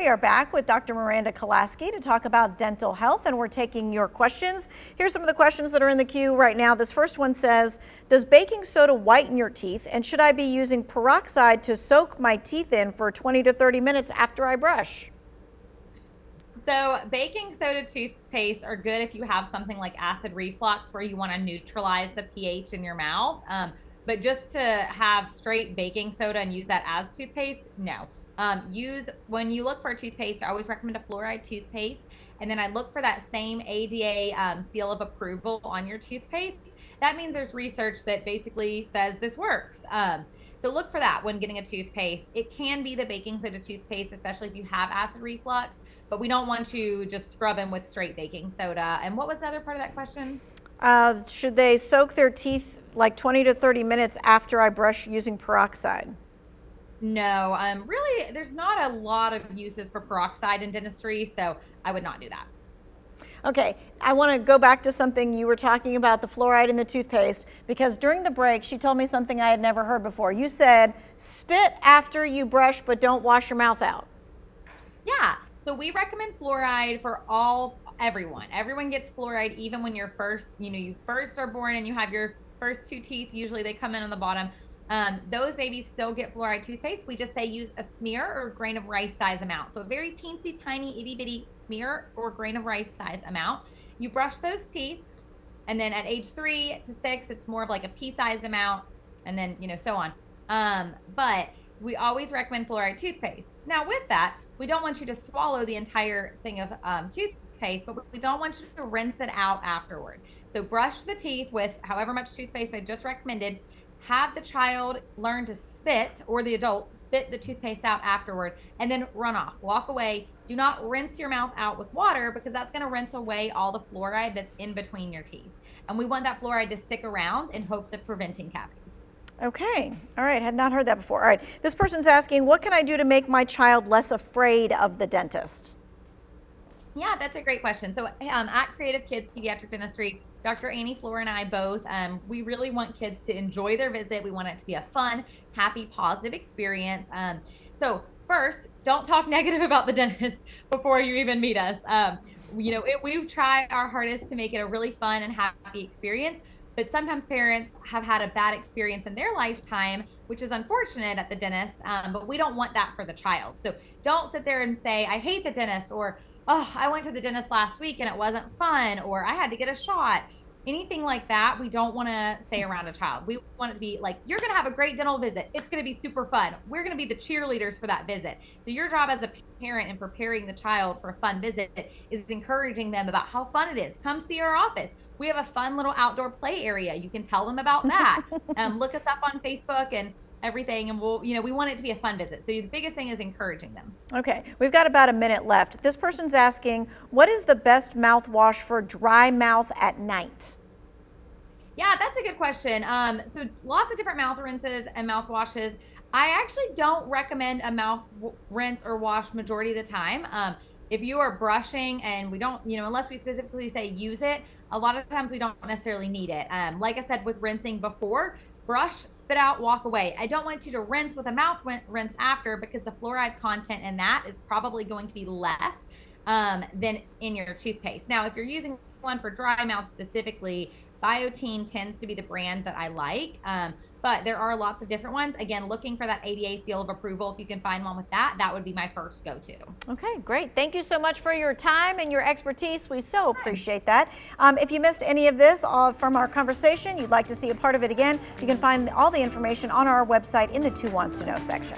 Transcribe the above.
We are back with Dr. Miranda Kolaski to talk about dental health, and we're taking your questions. Here's some of the questions that are in the queue right now. This first one says, does baking soda whiten your teeth, and should I be using peroxide to soak my teeth in for 20 to 30 minutes after I brush? So baking soda toothpaste are good if you have something like acid reflux where you want to neutralize the pH in your mouth. But just to have straight baking soda and use that as toothpaste, no. When you look for a toothpaste, I always recommend a fluoride toothpaste. And then I look for that same ADA seal of approval on your toothpaste. That means there's research that basically says this works. So look for that when getting a toothpaste. It can be the baking soda toothpaste, especially if you have acid reflux, but we don't want to just scrub them with straight baking soda. And what was the other part of that question? Should they soak their teeth like 20 to 30 minutes after I brush using peroxide? No, really, there's not a lot of uses for peroxide in dentistry, so I would not do that. Okay, I want to go back to something you were talking about, the fluoride in the toothpaste, because during the break, she told me something I had never heard before. You said, spit after you brush, but don't wash your mouth out. Yeah, so we recommend fluoride for everyone. Everyone gets fluoride, even when you're you first are born and you have your first two teeth. Usually they come in on the bottom. Those babies still get fluoride toothpaste. We just say use a smear or a grain of rice size amount. So a very teensy tiny itty bitty smear or grain of rice size amount. You brush those teeth, and then at age 3 to 6, it's more of like a pea-sized amount, and then so on. But we always recommend fluoride toothpaste. Now with that, we don't want you to swallow the entire thing of toothpaste, but we don't want you to rinse it out afterward. So brush the teeth with however much toothpaste I just recommended. Have the child learn to spit, or the adult spit the toothpaste out afterward, and then run off, walk away. Do not rinse your mouth out with water, because that's going to rinse away all the fluoride that's in between your teeth. And we want that fluoride to stick around in hopes of preventing cavities. Okay, all right, had not heard that before. All right, this person's asking, what can I do to make my child less afraid of the dentist? Yeah, that's a great question. So at Creative Kids Pediatric Dentistry, Dr. Annie Floor and I both, we really want kids to enjoy their visit. We want it to be a fun, happy, positive experience. So first, don't talk negative about the dentist before you even meet us. We try our hardest to make it a really fun and happy experience, but sometimes parents have had a bad experience in their lifetime, which is unfortunate at the dentist, but we don't want that for the child. So don't sit there and say, I hate the dentist, or oh, I went to the dentist last week and it wasn't fun, or I had to get a shot. Anything like that, we don't want to say around a child. We want it to be like, you're going to have a great dental visit. It's going to be super fun. We're going to be the cheerleaders for that visit. So your job as a parent in preparing the child for a fun visit is encouraging them about how fun it is. Come see our office. We have a fun little outdoor play area. You can tell them about that. Look us up on Facebook and everything, and we want it to be a fun visit. So the biggest thing is encouraging them. Okay, we've got about a minute left. This person's asking, what is the best mouthwash for dry mouth at night? Yeah, that's a good question. So lots of different mouth rinses and mouthwashes. I actually don't recommend a mouth rinse or wash majority of the time. If you are brushing and we don't, unless we specifically say use it, a lot of times we don't necessarily need it. Like I said, with rinsing before, brush, spit out, walk away. I don't want you to rinse with a mouth rinse after, because the fluoride content in that is probably going to be less than in your toothpaste. Now, if you're using one for dry mouth specifically, Biotene tends to be the brand that I like, but there are lots of different ones. Again, looking for that ADA seal of approval. If you can find one with that, that would be my first go-to. Okay, great. Thank you so much for your time and your expertise. We so appreciate that. If you missed any of this from our conversation, you'd like to see a part of it again, you can find all the information on our website in the Who Wants to Know section.